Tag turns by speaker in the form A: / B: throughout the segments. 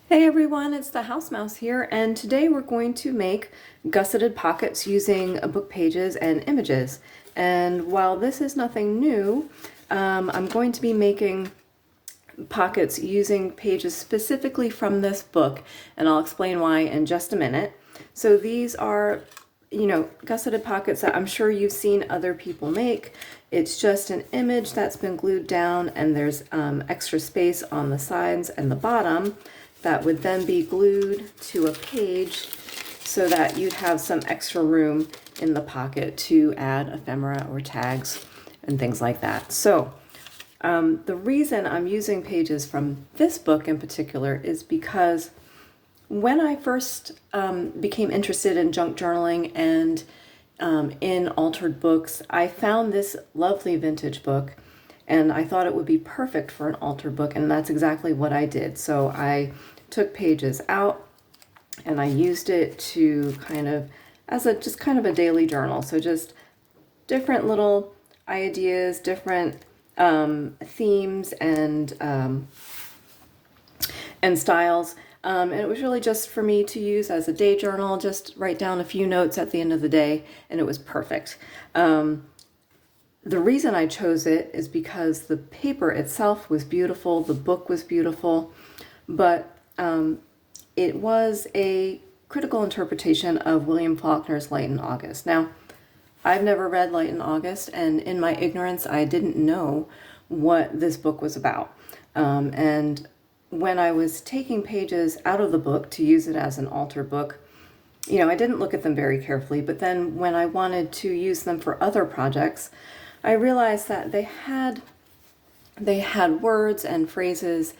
A: Hey everyone, it's the House Mouse here, and today we're going to make gusseted pockets using book pages and images. And while this is nothing new, I'm going to be making pockets using pages specifically from this book, and I'll explain why in just a minute. So these are, gusseted pockets that I'm sure you've seen other people make. It's just an image that's been glued down, and there's extra space on the sides and the bottom that would then be glued to a page so that you'd have some extra room in the pocket to add ephemera or tags and things like that. So the reason I'm using pages from this book in particular is because when I first became interested in junk journaling and in altered books, I found this lovely vintage book and I thought it would be perfect for an altered book, and that's exactly what I did. So I took pages out and I used it to kind of as a just kind of a daily journal. So just different little ideas, different themes and styles. And it was really just for me to use as a day journal, just write down a few notes at the end of the day, and it was perfect. The reason I chose it is because the paper itself was beautiful, the book was beautiful, but it was a critical interpretation of William Faulkner's Light in August. Now, I've never read Light in August, and in my ignorance, I didn't know what this book was about. And when I was taking pages out of the book to use it as an altar book, I didn't look at them very carefully, but then when I wanted to use them for other projects, I realized that they had words and phrases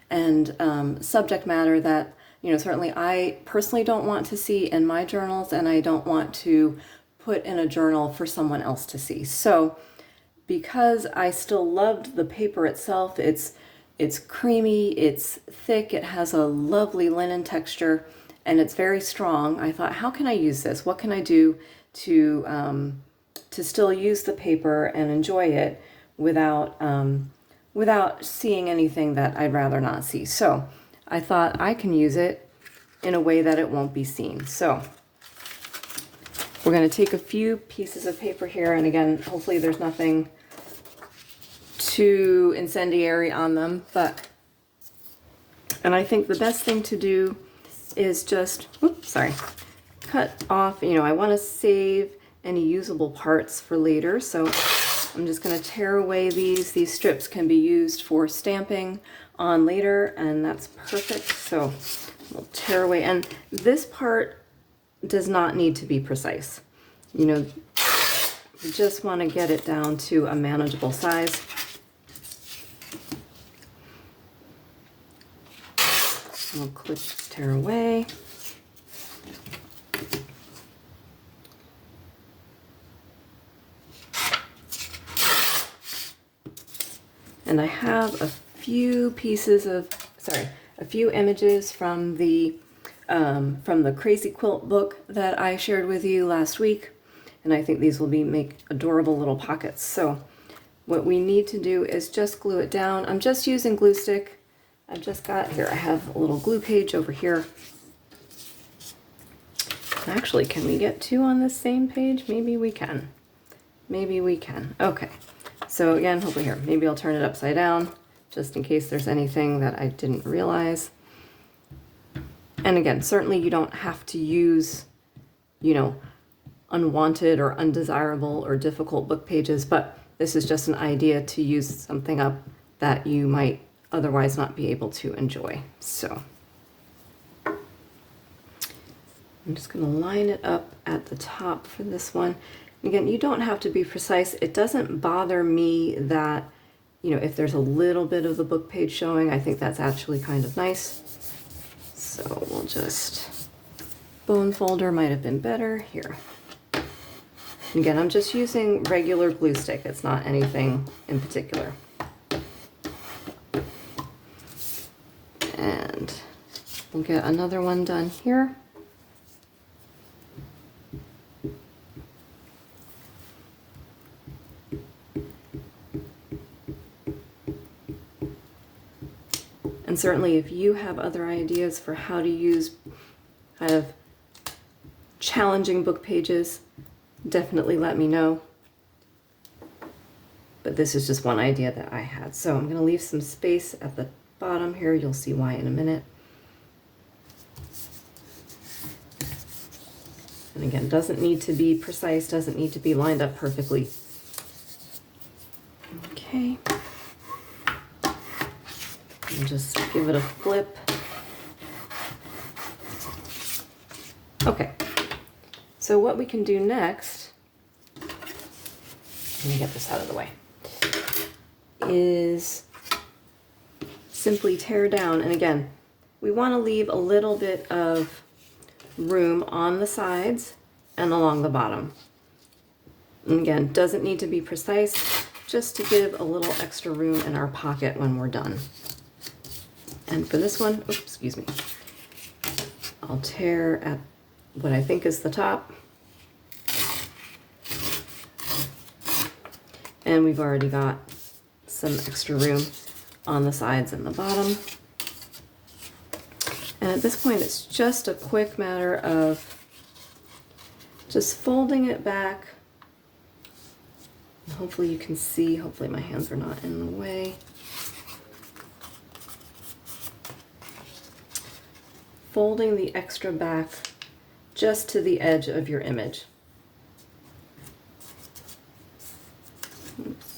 A: and subject matter that, certainly I personally don't want to see in my journals, and I don't want to put in a journal for someone else to see. So because I still loved the paper itself, it's creamy, it's thick, it has a lovely linen texture, and it's very strong. I thought, how can I use this? What can I do to still use the paper and enjoy it without seeing anything that I'd rather not see? So I thought I can use it in a way that it won't be seen. So we're going to take a few pieces of paper here, and again, hopefully there's nothing too incendiary on them, and I think the best thing to do is just, cut off, I want to save any usable parts for later, so I'm just going to tear away these. These strips can be used for stamping on later, and that's perfect. So we'll tear away, and this part does not need to be precise. You just want to get it down to a manageable size. We'll click tear away. And I have a few images from the Crazy Quilt book that I shared with you last week, and I think these will make adorable little pockets. So what we need to do is just glue it down. I'm just using glue stick. I've just got here, I have a little glue page over here. Actually, can we get two on the same page? Maybe we can. Maybe we can. Okay. So again, hopefully here, maybe I'll turn it upside down just in case there's anything that I didn't realize. And again, certainly you don't have to use, unwanted or undesirable or difficult book pages, but this is just an idea to use something up that you might otherwise not be able to enjoy. So I'm just going to line it up at the top for this one. Again, you don't have to be precise. It doesn't bother me that, if there's a little bit of the book page showing, I think that's actually kind of nice. So we'll just, bone folder might have been better here. Again, I'm just using regular glue stick. It's not anything in particular. And we'll get another one done here. And certainly if you have other ideas for how to use kind of challenging book pages, definitely let me know. But this is just one idea that I had. So I'm going to leave some space at the bottom here. You'll see why in a minute. And again, doesn't need to be precise, doesn't need to be lined up perfectly. Okay. And just give it a flip. Okay. So what we can do next, let me get this out of the way, is simply tear down. And again, we want to leave a little bit of room on the sides and along the bottom. And again, doesn't need to be precise, just to give a little extra room in our pocket when we're done. And for this one, oops, excuse me, I'll tear at what I think is the top. And we've already got some extra room on the sides and the bottom. And at this point, it's just a quick matter of just folding it back. And hopefully you can see, hopefully my hands are not in the way. Folding the extra back just to the edge of your image. Oops.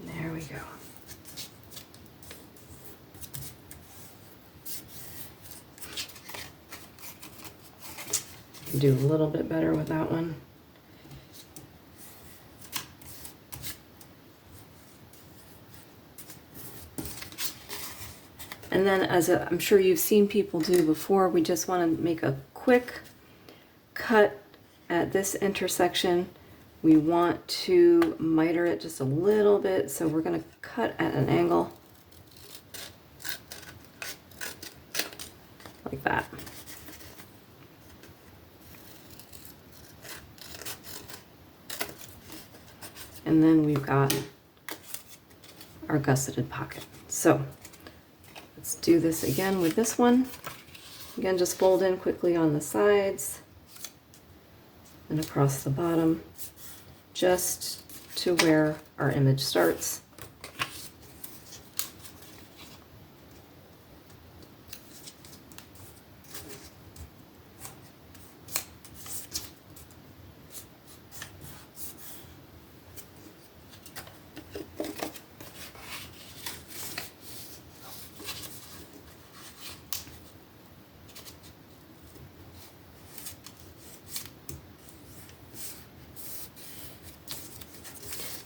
A: There we go. Do a little bit better with that one. And then, as I'm sure you've seen people do before, we just want to make a quick cut at this intersection. We want to miter it just a little bit, so we're going to cut at an angle like that. And then we've got our gusseted pocket. So let's do this again with this one. Again, just fold in quickly on the sides and across the bottom, just to where our image starts.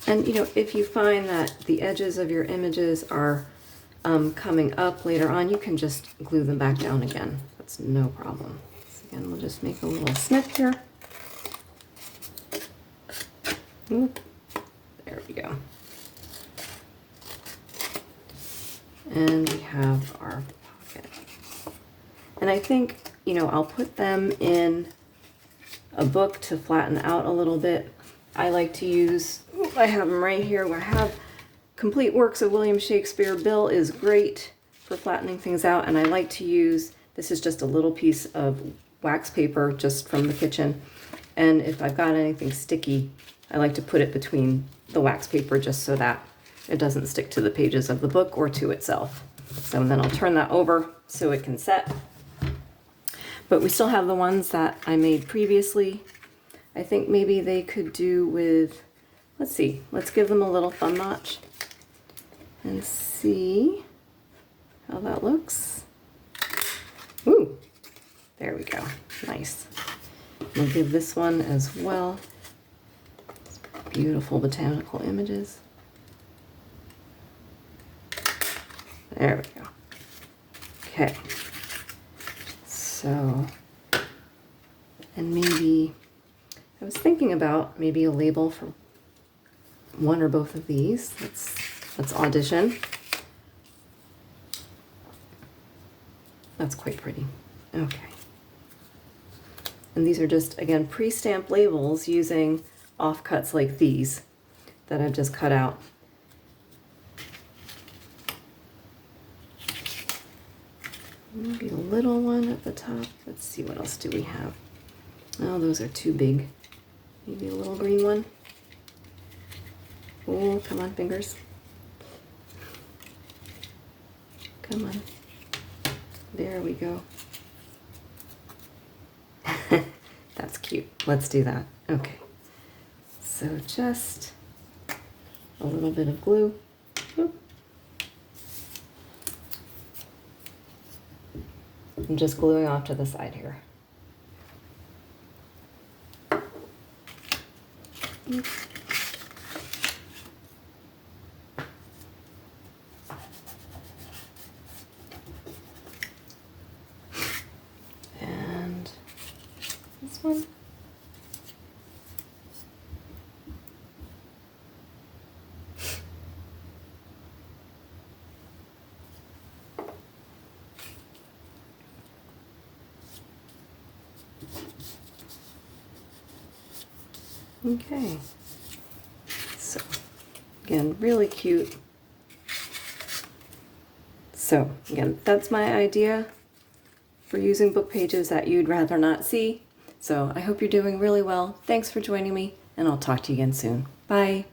A: And you know, if you find that the edges of your images are coming up later on, you can just glue them back down again. That's no problem. So again, we'll just make a little snip here. Oop. There we go. And we have our pocket. And I think, you know, I'll put them in a book to flatten out a little bit. I like to use, I have them right here where I have complete works of William Shakespeare. Bill is great for flattening things out, and I like to use, this is just a little piece of wax paper just from the kitchen, and if I've got anything sticky, I like to put it between the wax paper just so that it doesn't stick to the pages of the book or to itself. So then I'll turn that over so it can set. But we still have the ones that I made previously. I think maybe they could do with, let's see, let's give them a little thumb notch and see how that looks. Ooh, there we go, nice. We'll give this one as well. Beautiful botanical images. There we go. Okay, so, and maybe, I was thinking about maybe a label for one or both of these. Let's audition. That's quite pretty. Okay. And these are just, again, pre-stamped labels using offcuts like these that I've just cut out. Maybe a little one at the top. Let's see, what else do we have? Oh, those are too big. Maybe a little green one. Oh, come on, fingers. Come on. There we go. That's cute. Let's do that. Okay. So just a little bit of glue. Oop. I'm just gluing off to the side here. Oop. And this one. Okay, so again, really cute. So again, that's my idea for using book pages that you'd rather not see. So I hope you're doing really well. Thanks for joining me, and I'll talk to you again soon. Bye.